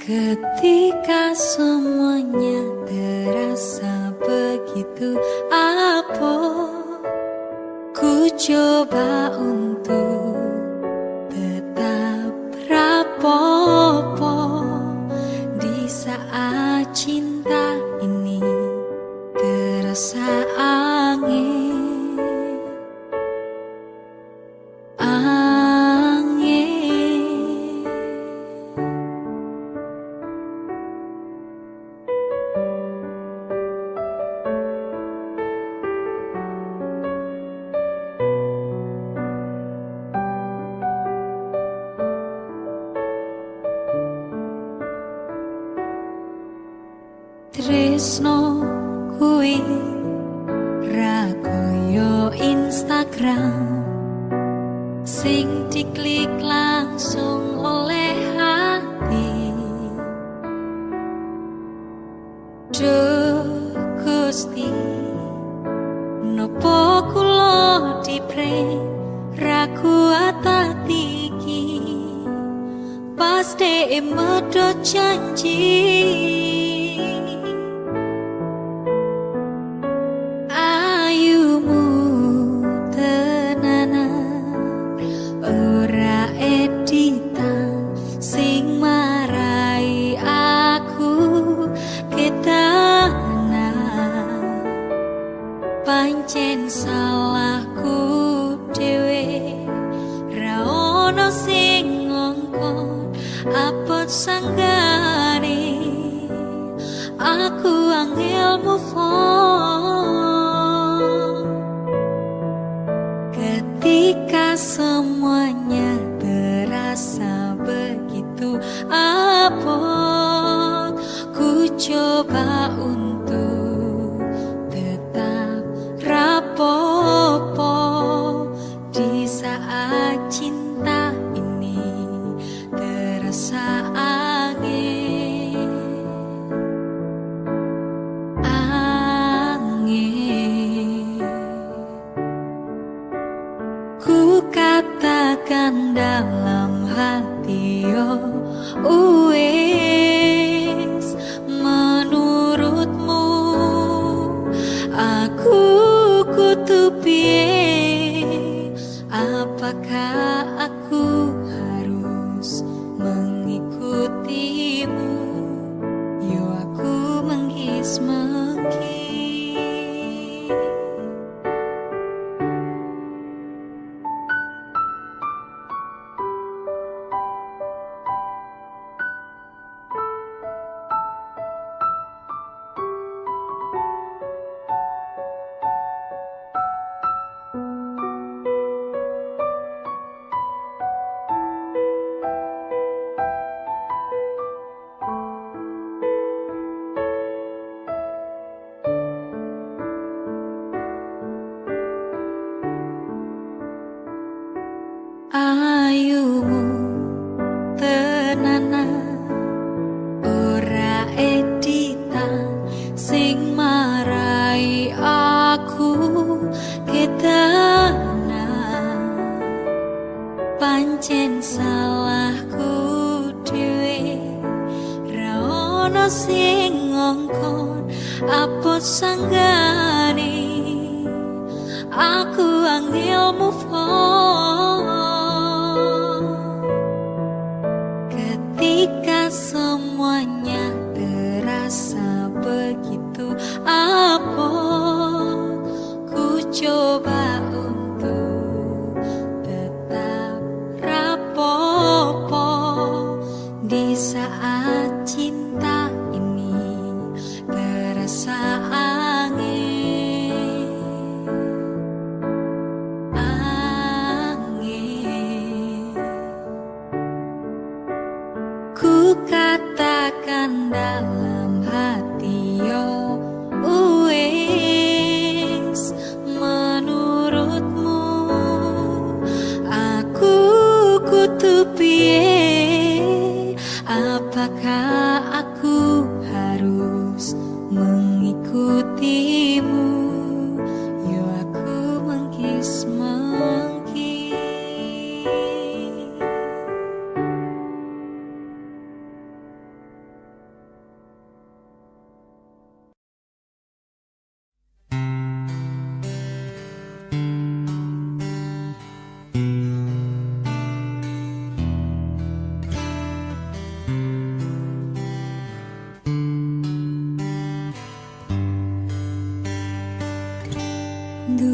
Ketika semuanya terasa begitu abot, ku coba untuk tetap rapopo di saat cinta ini terasa angin. Tresno kuwi ra koyo Instagram sing diklik langsung oleh hati. Duh Gusti, nopo kula dipre ra kuat ati iki pas dhek medhot janji. Pancen salahku dhewe ra ono sing ngongkon apot sanggane aku angel move on. Ketika semuanya terasa begitu abot, ku coba untuk tetap rapopo di saat cinta ini terasa angin. Angin, ku katakan dalam hati, oh wes menurutmu aku kudu piye? Apakah aku harus mengikutimu? Yo aku menggis-menggi. Ayumu tenanan ora editan sing marai aku ketanan. Pancen salahku dhewe ra ono sing ngongkon apot sanggane aku angel move on. Ketika semuanya terasa begitu abot, ku coba untuk tetap rapopo di saat cinta ini terasa angin. Angin, ku katakan dalam hati, yo wes menurutmu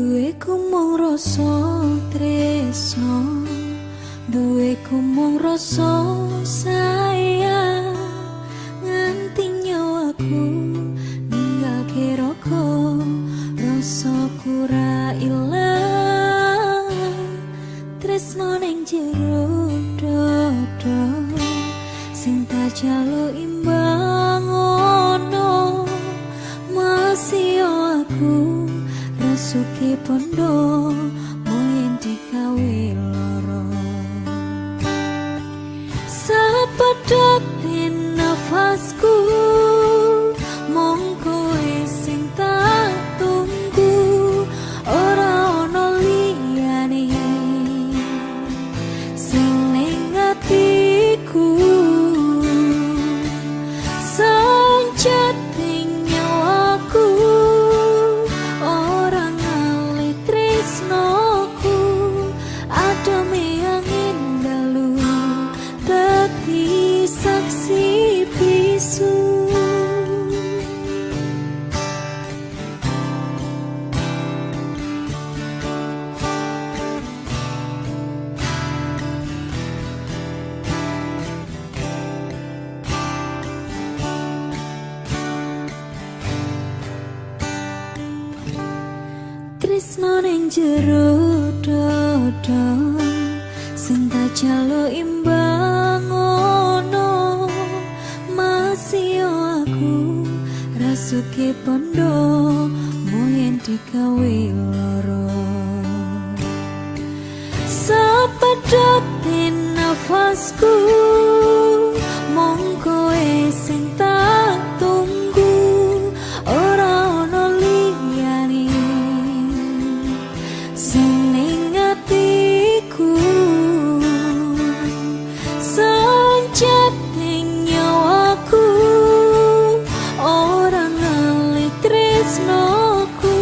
Duweku mung rasa tresno, duweku mung rasa sayang, nganti nyawaku ninggal kiroko, rasaku ra ilang, tresno ning jero dodo, sing tak jaluk imbang ono, masih aku rasuki pondo moyen dikawe loro, sapedhot nafasku mung kowe sing tak tunggu, ora ono liyane sing ning atiku, sancet ning nyawaku, ora ngalih tresnoku, ademe angin dalu dadi saksi bisu. Tresno ning jero dodo, sing tak jaluk imbang ono, masih aku rasuki pondo moyen dikawe loro, sapedhot nafasku mung kowe sing tak tunggu, ora ono liyane sing ning atiku, sancet ning nyawaku, ora ngalih tresnoku,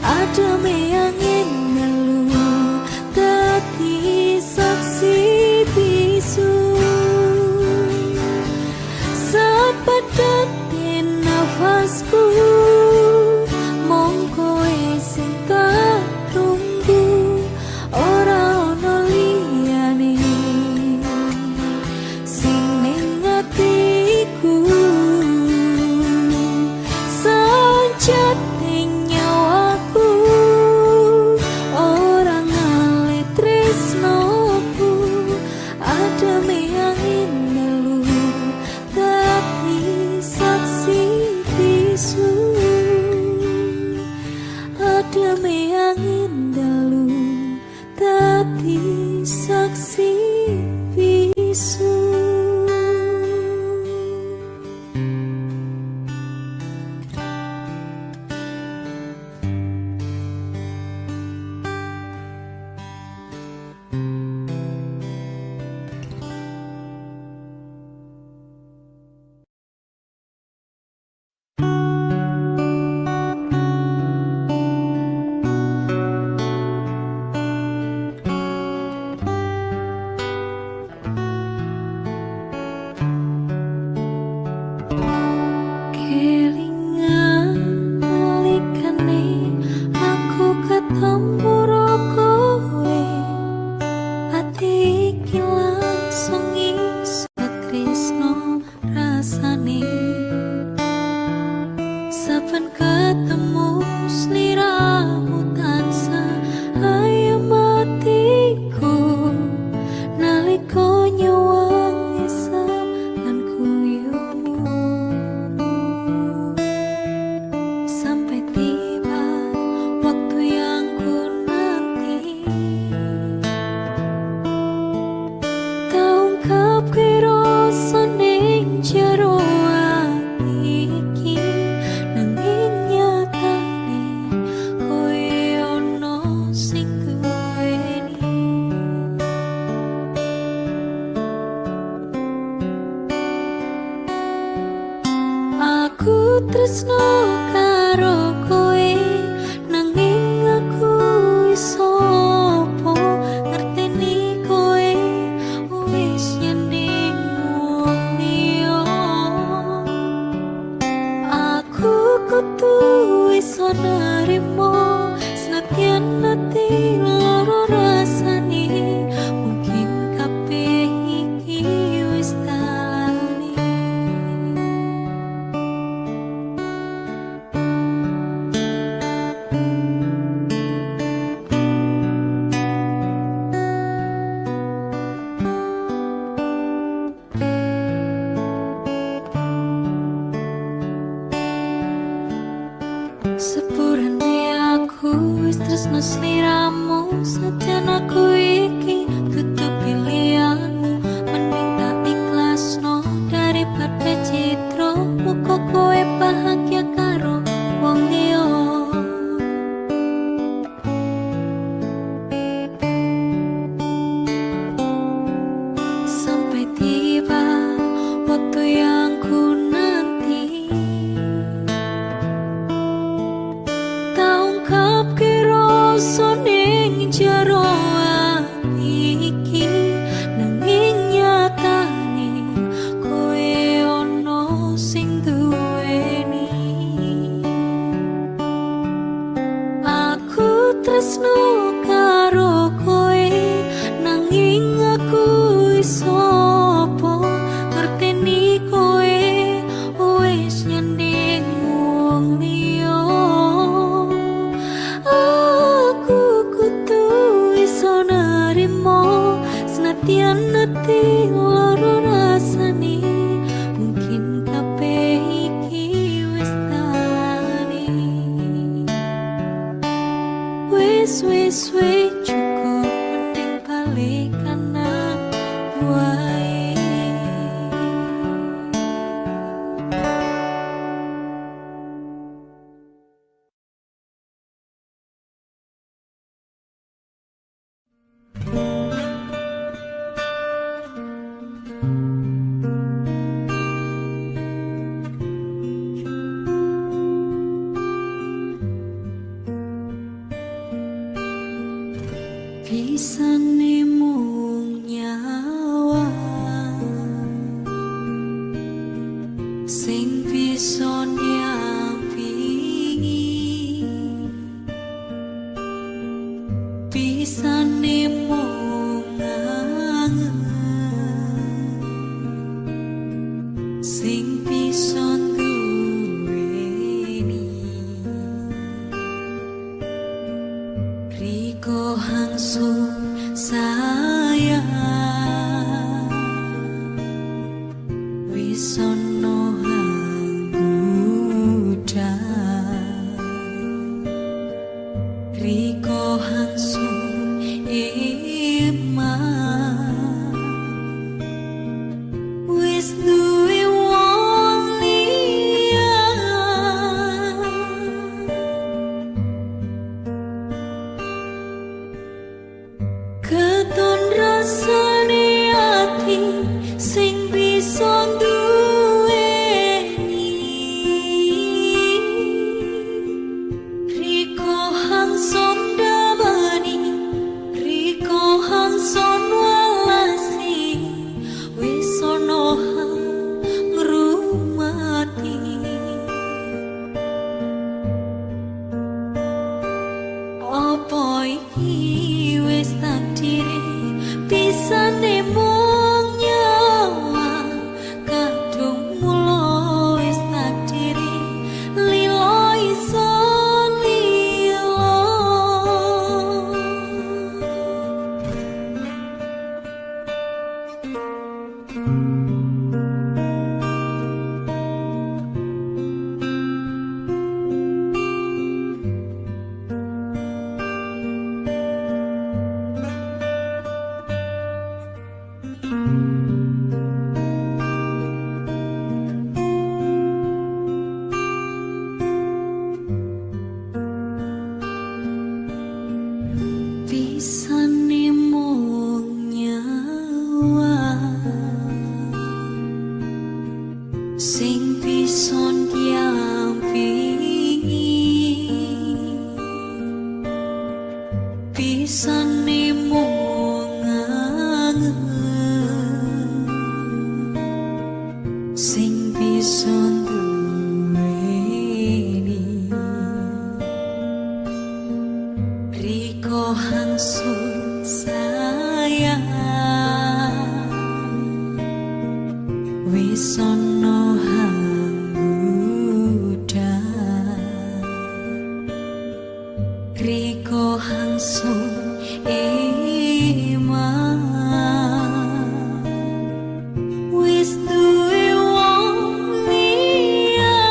ademe angin dalu dadi saksi bisu, sapedhot nafasku mung kowe sing tak tunggu, ora ono liyane sing ning atiku, sancet ning nyawaku, ora ngalih tresnoku, ademe angin dalu dadi saksi bisu, ademe angin dalu dadi saksi bisu. Kelingan nalikane aku ketemu ro kowe, ati iki langsung iso tresno rasane, saben ketemu sliramu tansah ayem atiku, nalika nyawang isam lan guyumu, sampai tiba waktu yang ku sliramu sajan aku iki tutup pilihanmu, mending tak ikhlasno daripada citro muka kowe bahagia karo wong liya. Sampai tiba waktu yang ku nanti, tak ungkap kira soning jero ati iki, nanging nyatane kowe ono sing duweni. Aku tresno karo kowe, nanging aku iso apa ngerteni kowe wis nyanding wong liya. Aku kudu iso nerimo senadyan ati loro rasane, mungkin kabeh iki wis dalane. Wis cukup, mending balik kanan wae. Pisane mung nyawa sing bisa nyampingi, pisane mung angen sing bisa nduweni. Riko hangsu sayang wis ono hanggudan. Riko hangsu iman wis duwe wong liya. Keton rasane ati sing bisa duweni. Riko hangson damani, riko hangson walasi, wis ono ngrumati. Apa iki wis takdire, pisane mung nyawa kadung mulo wis takdire, lilo iso lilo. Pisane mung nyawa sing bisa nyampingi, pisane mung angen sing bisa nduweni. Riko hangsun sayang wis ono hanggudan. Riko hangsun iman wis duwe wong liya.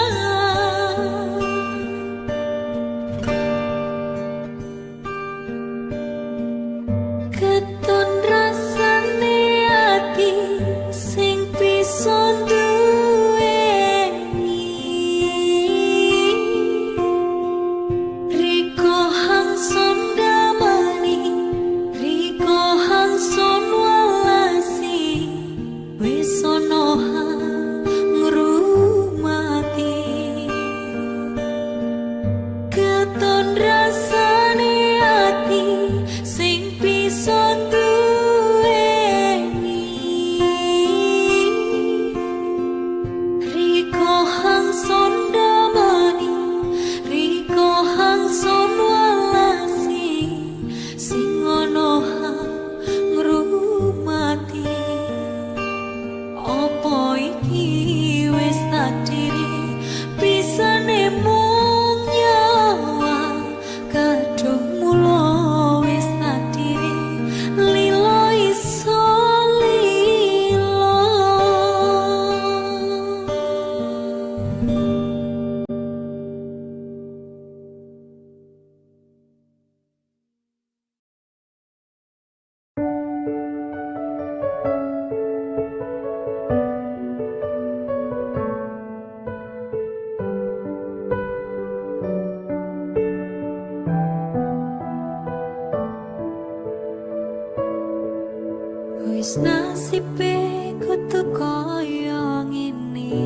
Wis nasibe kudu koyo ngene,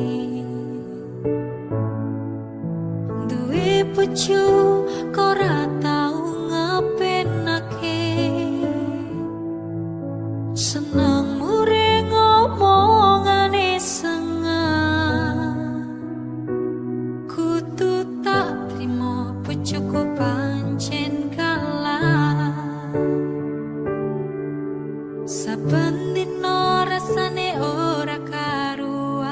duwe bojo kok ora tau ngepenake, seneng mure ngomongane sengah, kudu tak trimo bojoku pancen kalah. Saben dina rasane ora karuan,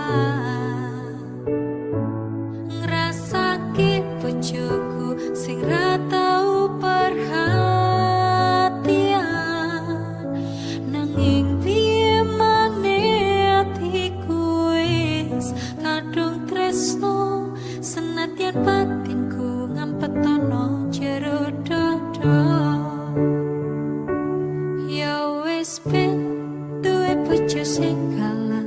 ngrasake bojoku sing ra tau perhatian, nanging piye maneh atiku wis kadung tresno, senadyan batinku ngampetono jero dodo. Wis ben duwe bojo sing kalah,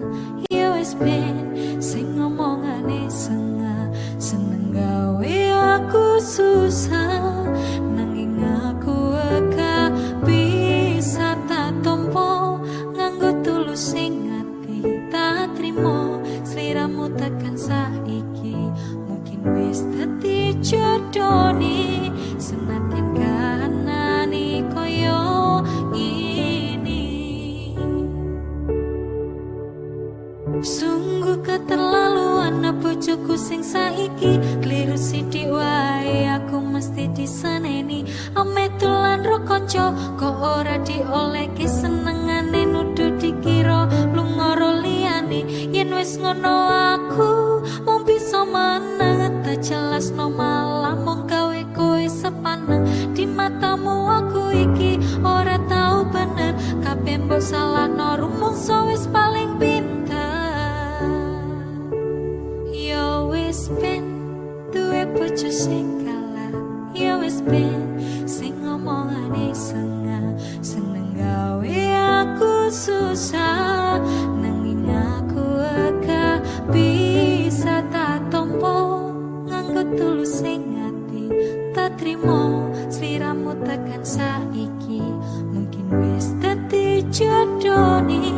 ya wis ben sing ngomongane sengah, seneng gawe aku susah, nanging aku ora bisa tak tompo, nganggo tulus sing ati tak trimo, sliramu tekan saiki mungkin wis dadi jodone, senadyan kahanane koyo sungguh keterlaluan bojoku sing saiki, kliru sithik wae aku mesti diseneni, ame tulan ro kanca kok ora diolehke, senengane nuduh dikira lunga ro liyane, yen wis ngono aku mung bisa meneng, tak jelas no malah mung gawe kowe sepaneng, di matamu aku iki ora tau bener, kabeh mbok salahno rumangsa wis paling pinter. Wis ben duwe bojo sing kalah, ya wis ben sing ngomongane sengah, seneng gawe aku susah, nanging aku ora bisa tak tompo, nganggo tulus sing ati tak trimo, sliramu tekan saiki mungkin wis dadi jodone,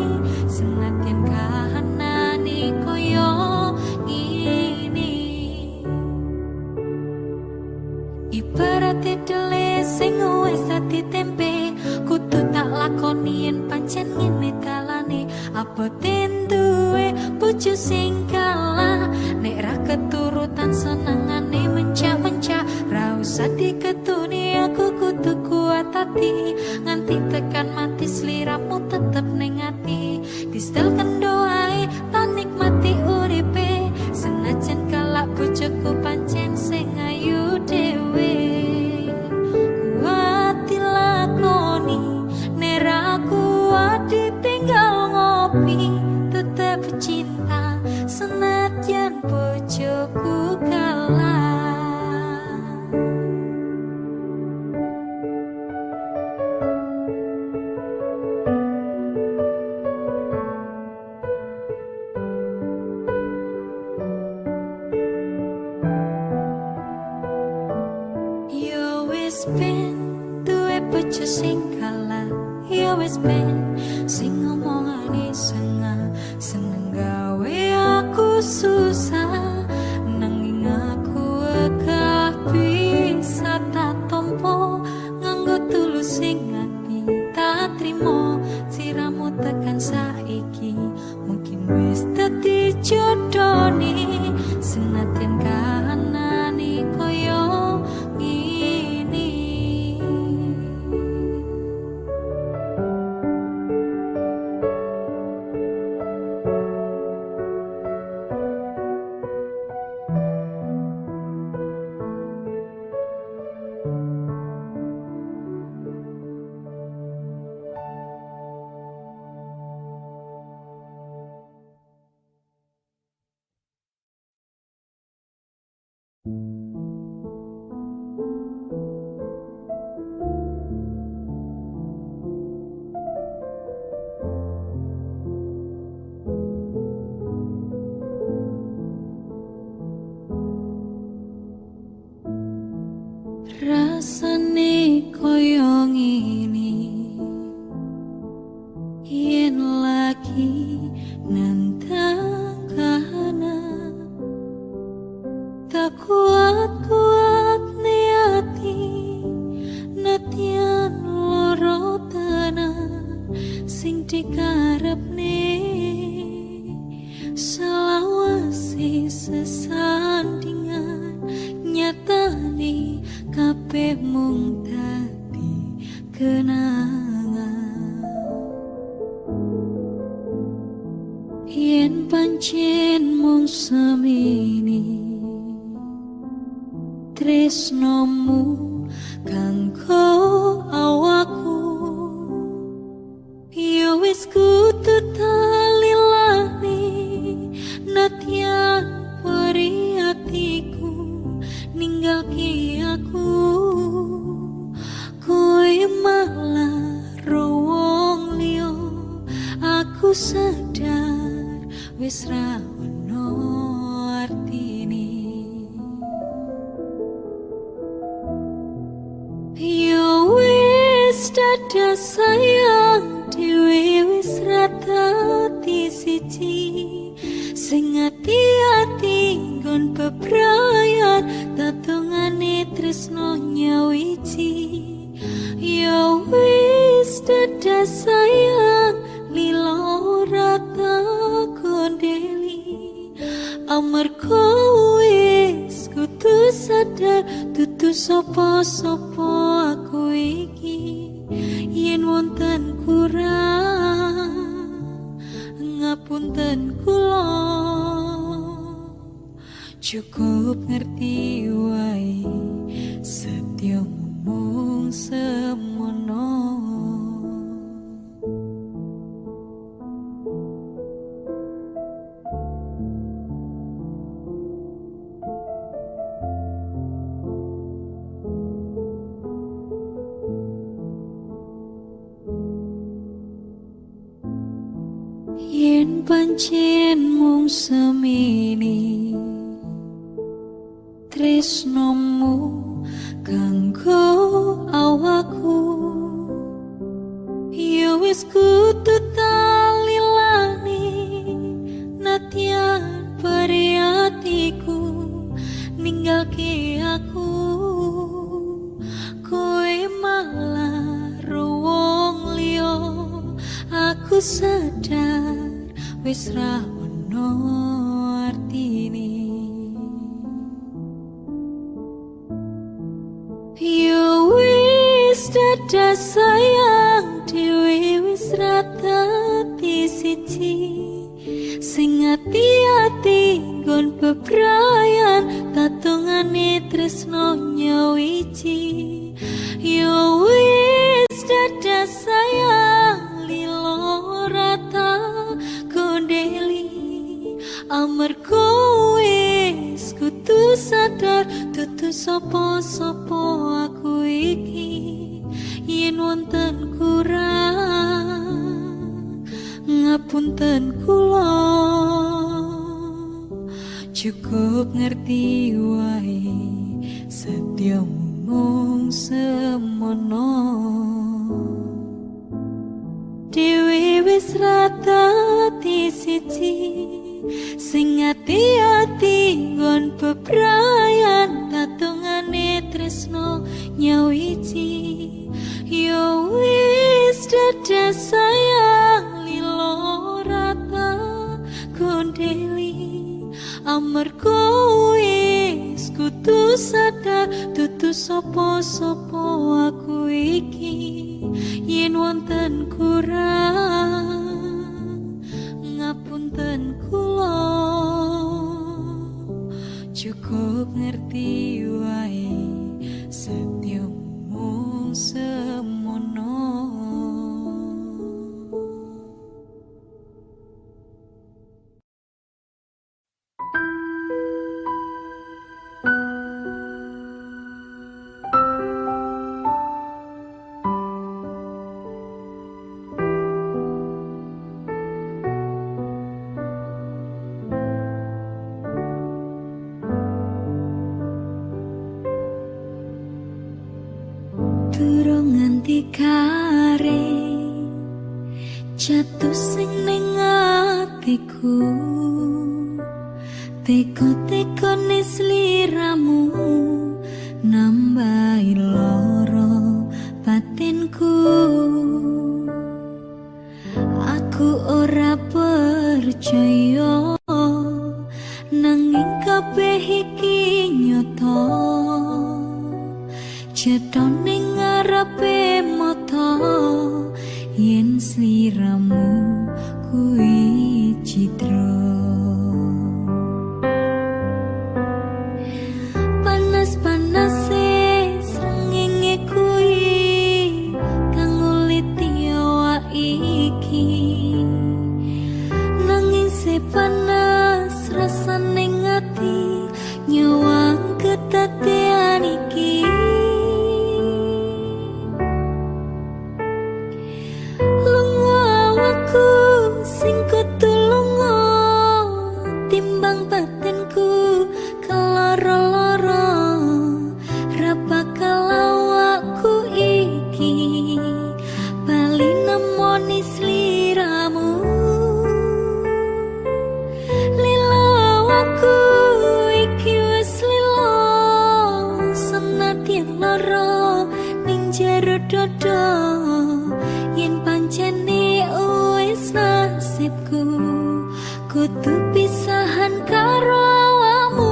senadyan kahanane koyo ibarat dele sing wis dadi tempe, kudu tak lakoni yen pancen ngene dalane, apa duwe bojo sing kalah, nek ra keturutan senengane mencak-mencak, ra usah diketuni aku kudu kuat hati, nganti tekan mati sliramu tetep ning ati, distel kendo ae tak nikmati uripe, senajan kalak bojoku pancen sing ayu dhewe. Kuat dilakoni nera kuat ditinggal ngopi, tetep cinta senadyan bojoku kalah. Wis ben duwe bojo sing kalah, ya wis ben sing ngomongane sengah, seneng gawe aku susah, nanging aku ora bisa tak tompo, nganggo tulus sing ati tak trimo, siramu tekan saiki mungkin wis dadi jodone, senadyan kahanane koyo kenangan. Yen pancen mung semini tresnomu kanggo awakku, yo wis kudu talilani natyan peri atiku ninggalke aku, kowe malah rowong liya. Aku sadar wis ra ono artine. Yo wis dadah sayang dhewe wis ra dadi siji, sing ati-ati nggon bebrayan tatungane tresno nyawiji. Yo wis dadah sayang lila ora tak kondeli, amarga wis kudu sadar dudu sapa-sapa aku iki. Yen wonten kurang ngapunten kula, cukup ngerti wae setyamu mung semono. Yen pancen mung semini tresnomu kanggo awakku, yo wis kudu talilani natyan peri atiku ninggalke aku, kowe malah rowong liya. Aku sadar wis ra ono artine. Yo wis dadah sayang dhewe wis ra dadi siji, sing ati-ati nggon bebrayan tatungane tresno nyawiji. Yo wis dadah sayang lila ora tak kondeli, amarga wis kudu sadar dudu sapa-sapa aku iki. Yen wonten kurang ngapunten kula, cukup ngerti wae setyamu mung semono. Dewe wis ra dadi siji, sing ati-ati nggon bebrayan tatungane tresno nyawiji. Yo wis dadah sayang lila ora tak kondeli, amarga wis kudu sadar dudu sapa-sapa aku iki. Yen wonten kurang ngapunten kula, cukup ngerti wae setyamu mung semono. Durung nganti kare jatuh sing ning atiku, teko-tekone sliramu nambahi loro batinku. Aku ora percaya nanging kabeh iki nyata, cetha ning ngarepe mata yen pancene wis nasibku kudu pisahan karo awakmu.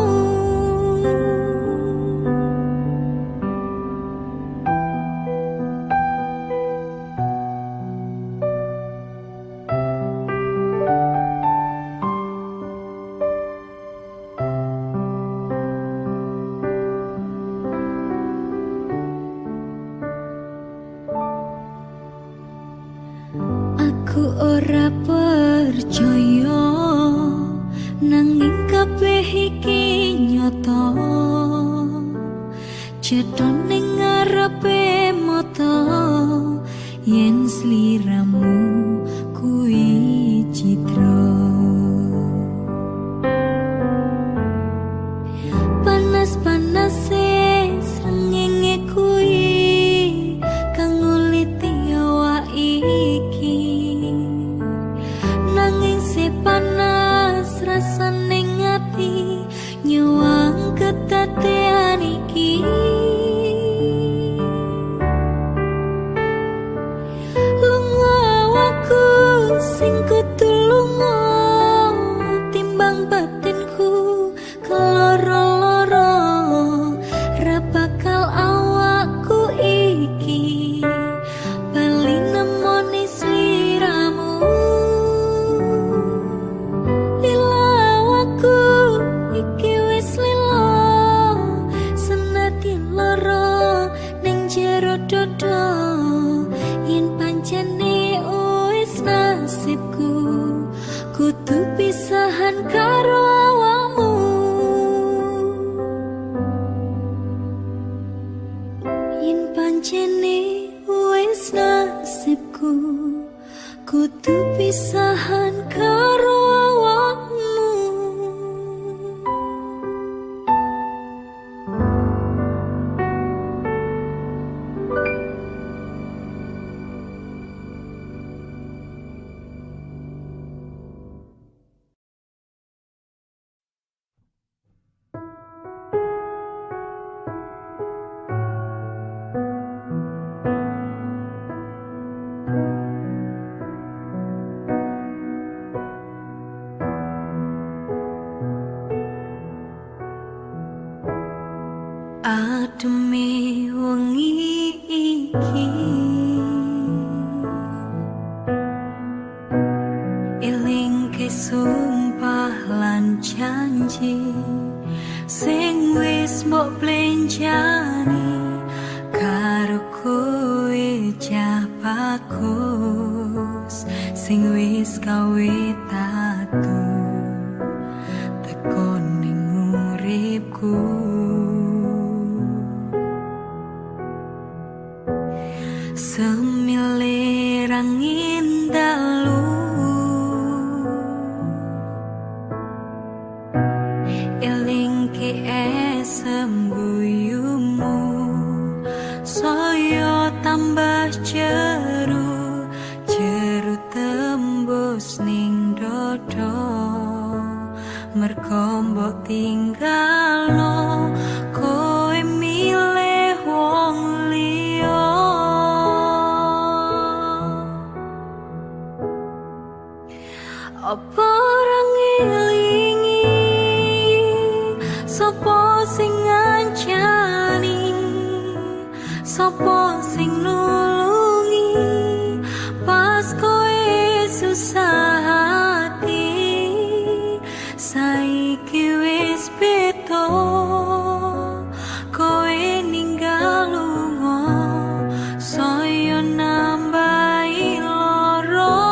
Aku ora percaya nanging kabeh iki nyata, cetha ning ngarepe mata yen sliramu kuwi citra. Panas-panase srengenge kuwi kang nguliti awak iki, nanging sepanas rasane ngati nyuwang kedadean iki. Lunga awakku sing kudu lunga, timbang batinku keloro-loro, ra bakal awakku iki bali nemoni sliramu. Lila awakku iki wis lila, senadyan lara ning jero dodo, yen pancene wis nasibku kudu pisahan karo awakmu. Yen pancene wis nasibku kudu pisahan karo awakmu. Ademe wengi iki eling ke sumpah lan janji sing wis mbok blenjani karo kowe jah bagus, sing wis gawe tatu teko ning uripku. Semile angin dalu eling ke esem guyumu, saya tambah jeru tembus ning dodo, mergo mbok tinggalno kowe milih wong liya. Apa ora ngelingi sapa sing ngancani, sapa sing nulungi pas kowe susah hati. Saiki wis beda kowe ninggal lunga, saya nambahi lara.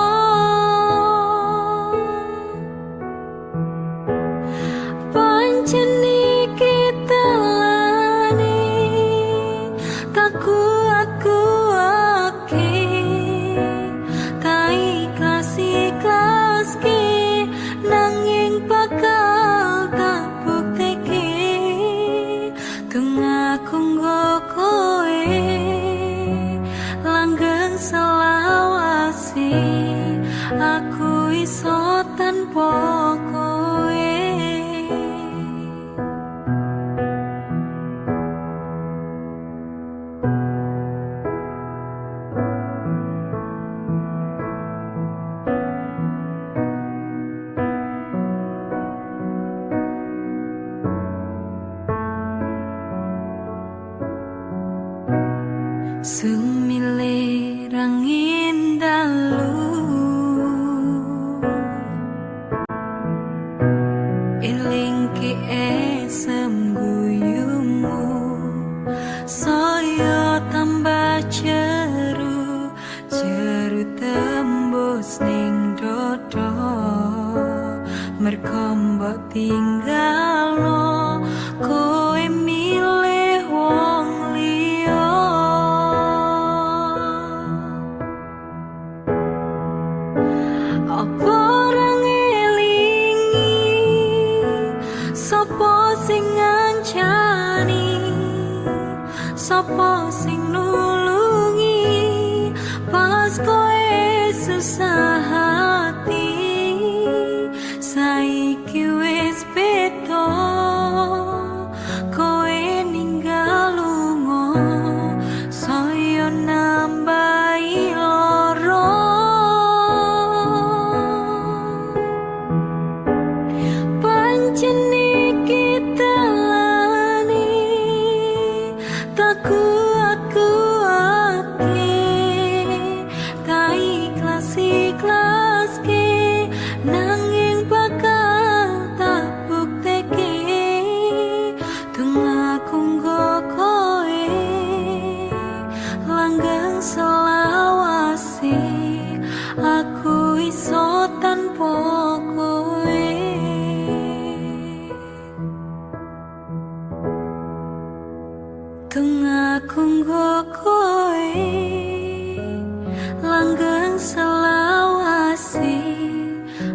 Pancen iki telane tak kuat-kuatke, tak ikhlas-ikhlaske, nanging bakal tak bukteke. Tengahku nggo kowe langgeng selawase, aku iso tanpa kowe. milih rangin dalu eling ke esem guyumu saya tambah ceru tembus ning dodo merko mbok tinggalo kowe milih wong liya apa ora ngelingi sapa sing ngancani sapa sing nulungi pas kowe susah hati saiki wis beda kowe ninggal lunga saya nambahi loro pancen iki telani tak kuat-kuatke tak ikhlas-ikhlaske nanging bakal tak bukteke tengahku nggo kowe langgeng selawase aku iso tanpa kowe tengahku nggo kowe langgeng selawase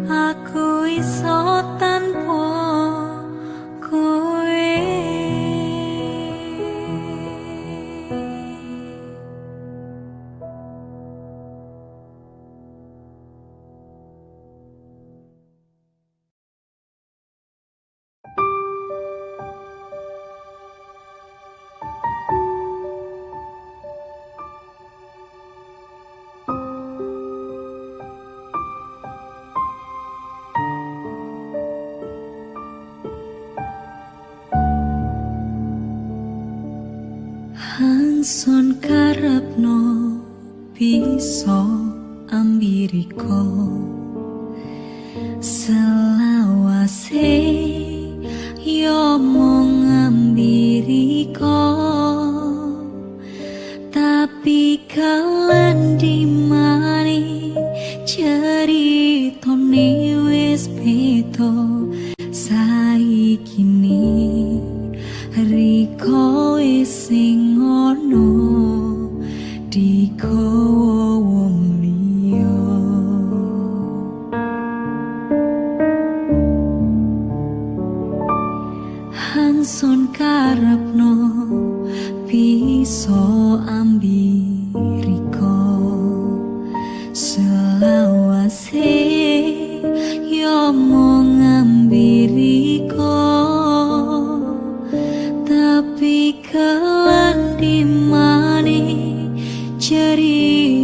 aku iso tanpa kowe Hangson karepno bisa ambiriko selawase yo mong ambiriko tapi kalan dimari ceritone wis beda saiki ni riko sing ono dikowo wong liya hangson karepno bisa ambiriko selawase yo mong ambiriko tapi kelan dimane ceri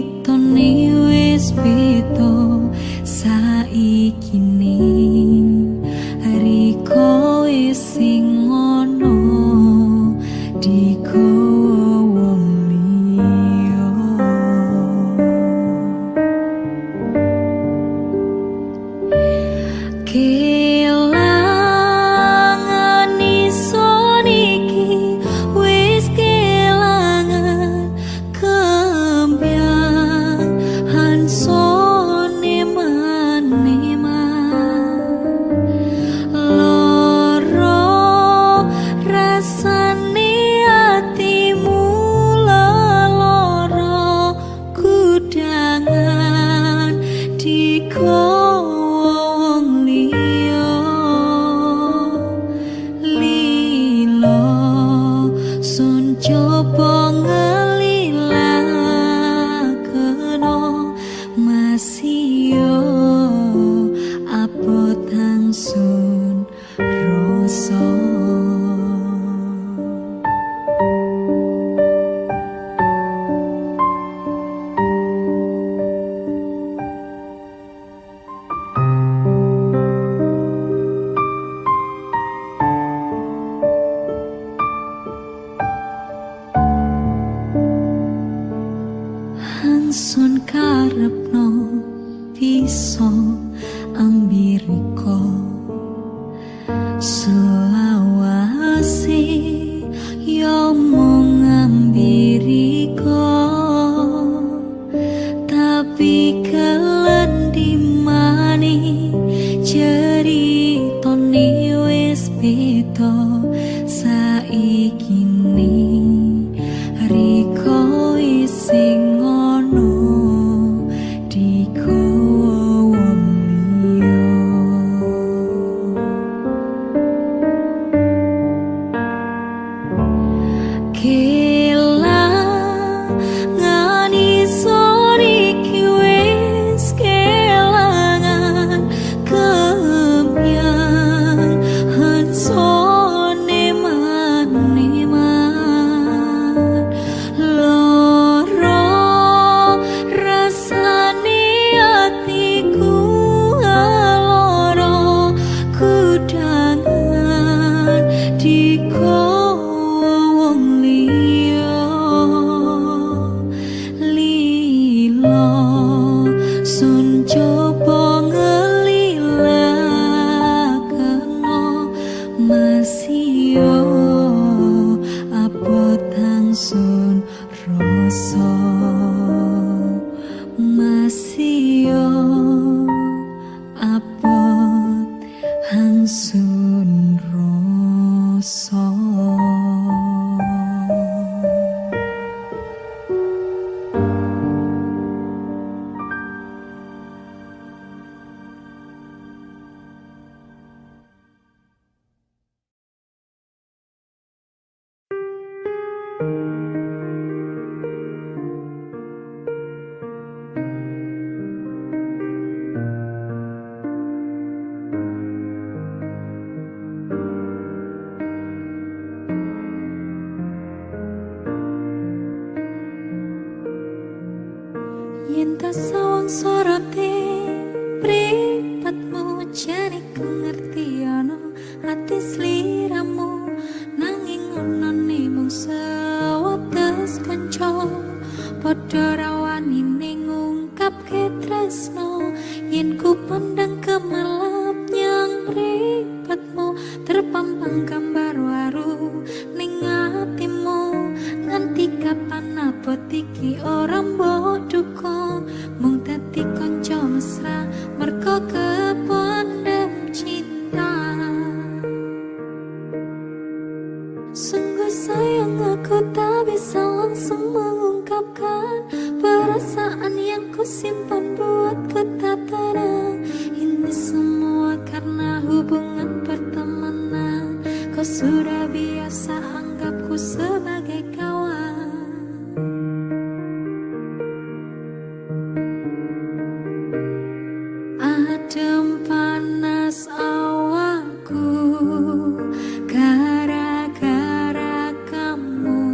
Hangsun karepno bisa ambiriko selawase yo mung ambiriko tapi kelen dimani ceritane wis beda saiki riko sing ono di wong liya kelangan isor iki wis kelangan kemyang hansone maneman loro rasane atiku loro kudangan diko wong liya lilo sun coba ngelilakeno masio abot hangsun rasa masio abot hangsun rasa. Yen ta sawang sorote mripatmu jane ku ngerti ana ati sliramu nanging onone mung sewates kanca padha rawani ning ngungkapke tresno yen ku pandang kemelap nyang mripatmu terpampang gambar waru ning atimu nganti kapan abot iki ora boduko mung dadi kanca mesra merko kependem cinta. Sungguh sayang aku tak bisa langsung mengungkapkan perasaan yang ku simpan buat ku tak tenang. Ini semua karena hubungan pertemanan. Kau sudah biasa anggapku sebagai kawan. Adem panas awalku gara-gara kamu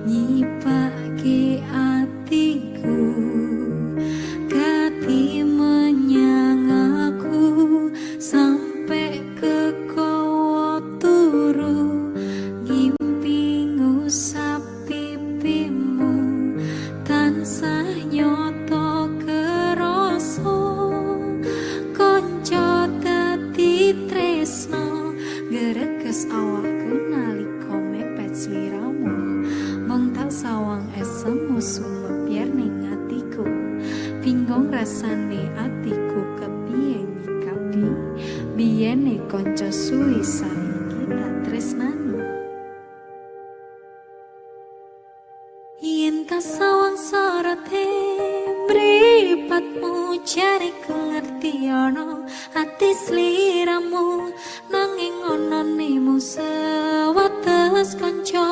nyipake hatiku gati menyang aku sampai ke kowo turu ngimpi ngusap pipimu tansah nyoto kerasa konco dadi tresno gerekes awakku nalika mepet sliramu mung tak sawang esemu sumepyer ning atiku bingung rasane atiku kepiye nyikapi biyene konco suwi saiki tak tresnani. Yen ta sawang sorote mripatmu jare ku ngerti ana ati sliramu nanging onone mung sewates kanca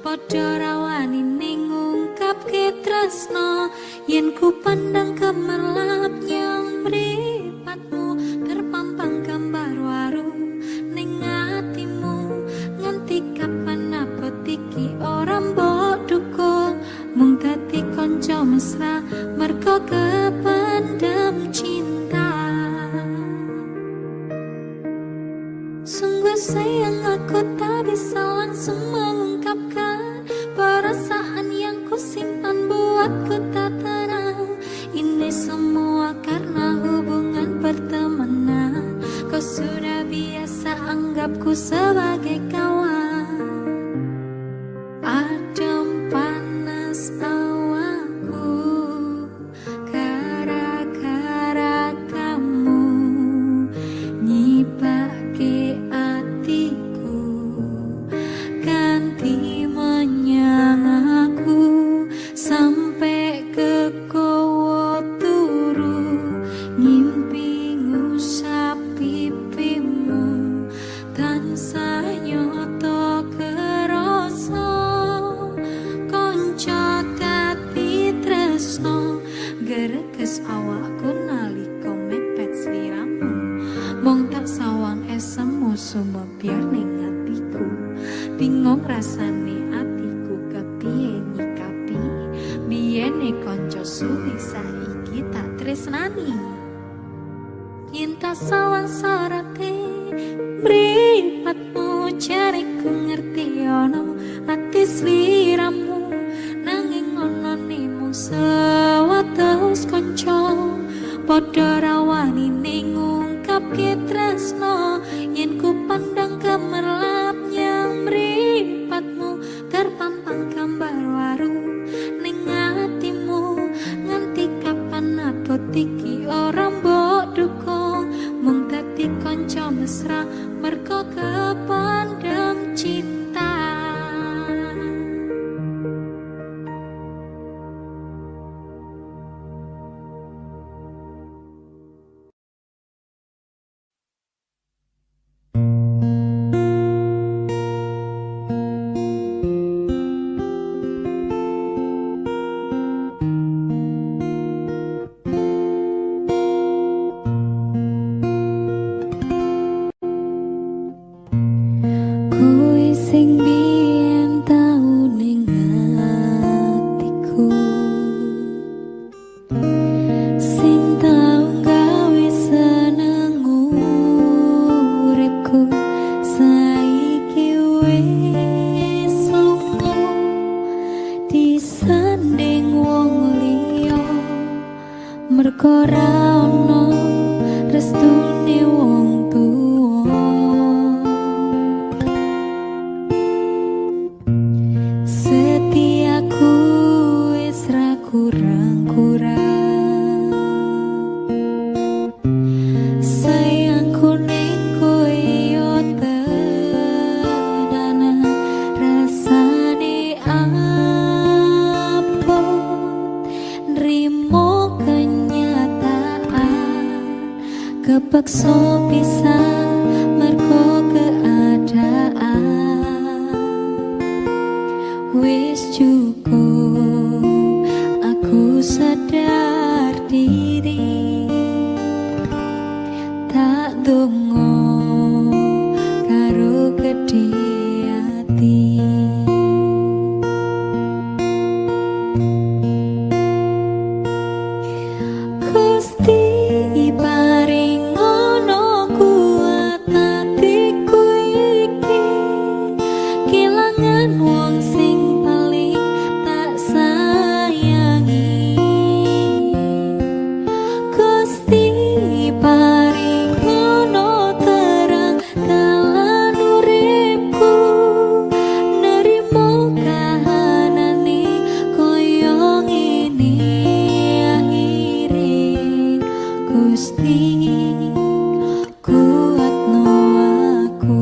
padha rawani ning ngungkapke tresno yen ku pandang kemerlap nyang mripatmu terpampang gambar waru ning atimu nganti kapan abot iki ora mbok duka mung dadi kanca mesra merko kependem cinta. Sungguh sayang aku tak bisa langsung mengungkapkan perasaan yang ku simpan greges awakku nalika mepet sliramu. Mung tak sawang esemu sumebyar ning atiku. Bingung rasane atiku kepiye nyikapi. Biyene kanca suwi saiki tak tresnani. Yen tak sawang sorate mripatmu jariku ngerti ono ati sliramu. Nanging ono nemu sewates kanca padha rawani ning ngungkapke tresno. Yen ku pandang gemerlapnya mripatmu terpampang gambar waru ning atimu. Nganti kapan abot iki ora mbok dukung. Mung dadi kanca mesra merga kepandang cinta. Kuwi sing biyen tau ning atiku, sing tau gawe seneng uripku. Saiki wis lunga disanding wong liya, merga ora ono restune wong tuwa. Setiaku wis ra kurang-kurang, sayangku ning kowe yo tenanan. Rasane abot nrimo kenyataan, kepeksa pisah mergo keadaan. Wis cukup aku sadar diri, tak dongo karo gedhe ati. Gusti paring ngono kuat atiku iki, kelangan wong sing paling tak sayangi. Gusti paring ngono terang dalan uripku, nerimo kahanane koyo ngene akhire. Gusti kuatno aku.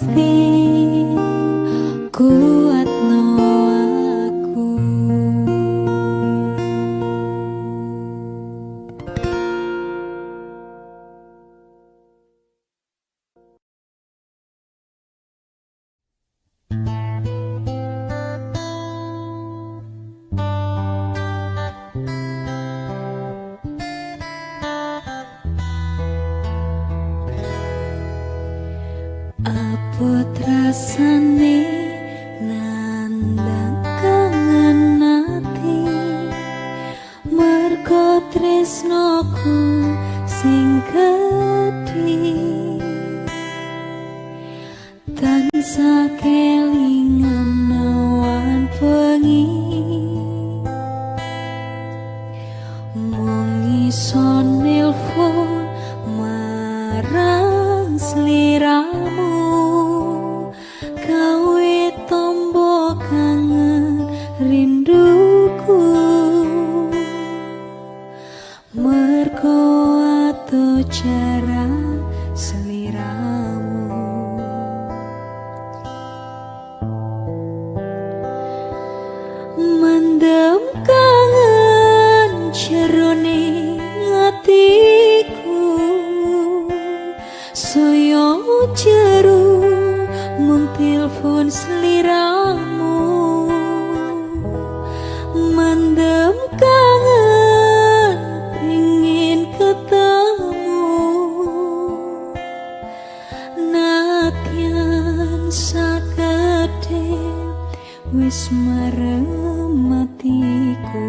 pasti kuat no aku. Apa rasane nandang kangen ati, mergo tresnoku sing gedhi tansah kelingan awan bengi, mung iso nelpon marang sliramu, gawe tombo kangen rinduku, mergo ato jarak sliramu. Mendem kangen jerone atiku, saya jeru mung telepon sliramu. Mendem kangen ingin ketemu, nadyan sakete wis marem atiku.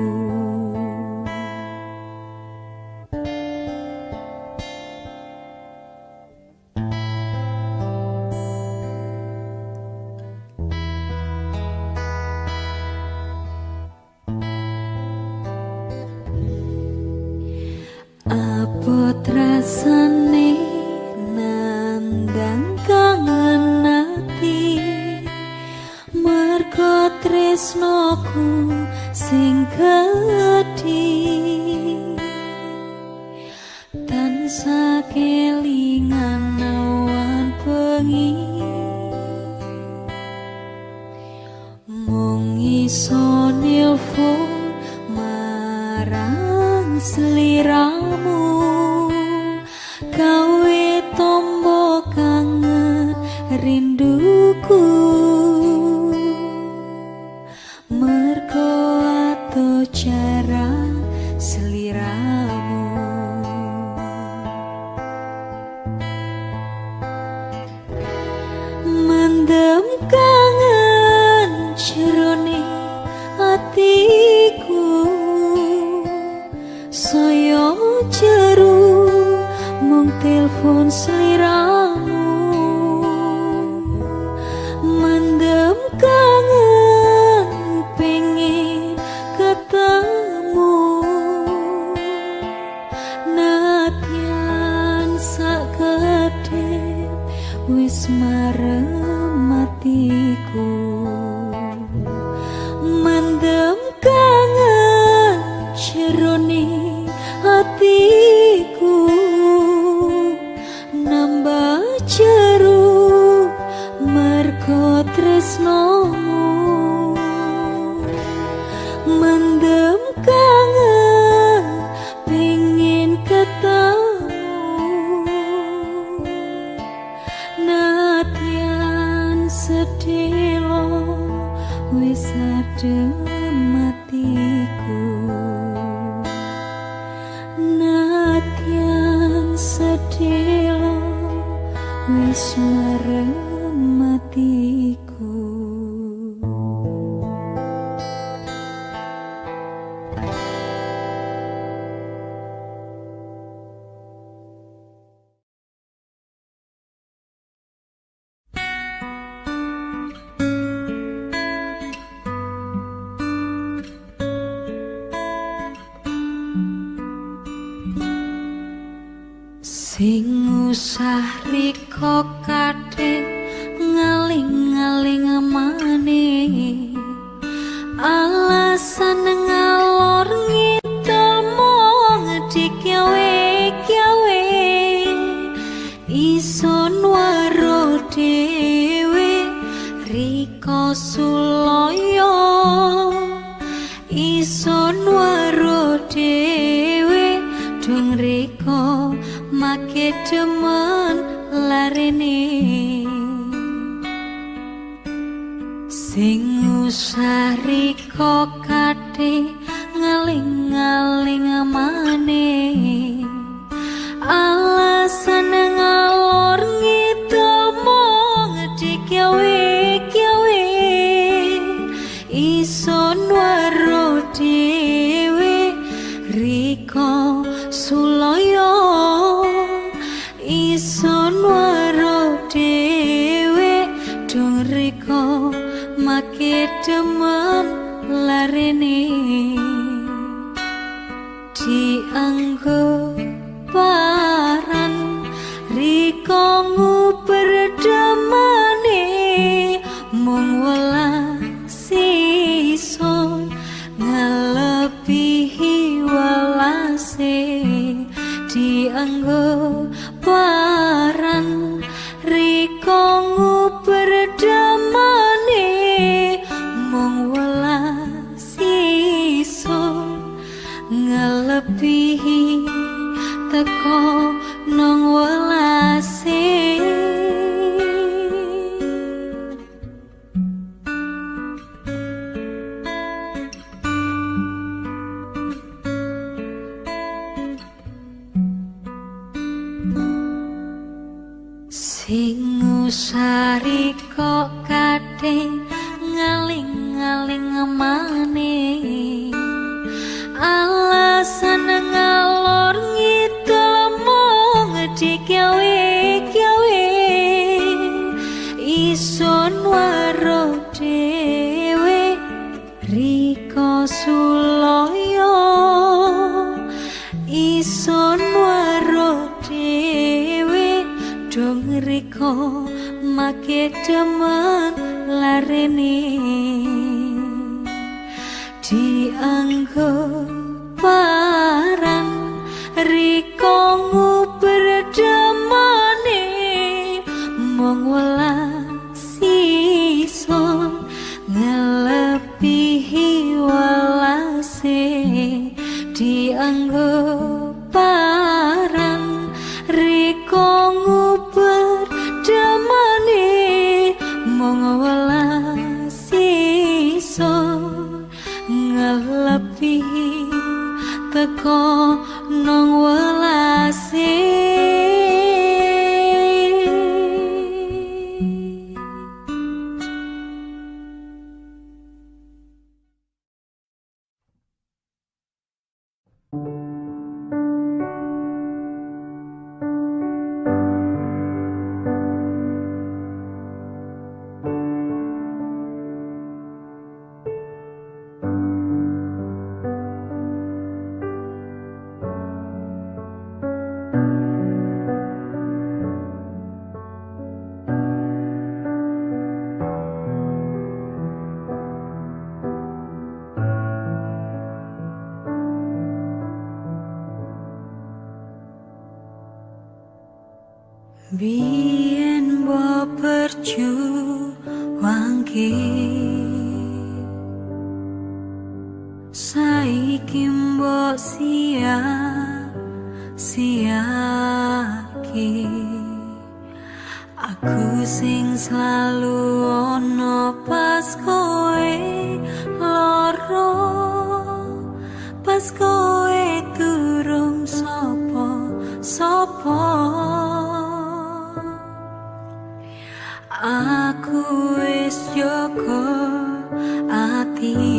Apa rasane nandang kangen ati, mergo tresnoku sing gedhi tansah kelingan awan bengi, mung iso nelpon marang sliramu, gawe tombo kangen rinduku, mergo ato jarak sliramu. Mendem kangen jerone atiku, saya jeru mung telepon sliramu. Mendem kangen pengen ketemu, nadyan sakgede wis marem atiku. Mendem kangen jerone hatiku, nambah jeru mergo tresnomu. Mendem kangen pengin ketemu, nadyan sedelo wis adem atiku. Nadyan sedelo wis marem atiku. Sing usah riko kadhe ngaling-ngaling amane, alasan ngalor ngidul mung dikyawe-kyawe, ison waro dhewe Riko Suloyo ison waro dewe dong riko make demen larene sing usah riko kate ngaling-ngaling maneh alasan ngalor ngidul mong dikyawe ison waro dewe riko suloyo ison waro dewe dong riko make demen larene dianggo paran riko nguber damane mung welas ison ngelebihi welase dianggo paran riko nguber damane mung welas ison ngelebihi teko nang welase sing usari kok kate ngaling-ngaling maneh alasan ngalor ngidul mong dikyawe ison waro dewe riko suloyo ison waro dewe dong riko make demen larene dianggo paran riko nguber damane mung welas ison ngelebihi welase dianggo paran riko nguber damane mung welas ison ngelebihi teko nang welase Bien bo perjuangke saiki mbok sia-siake aku sing selalu ono pas kowe loro pas kowe durung sapa aku wis jaga ati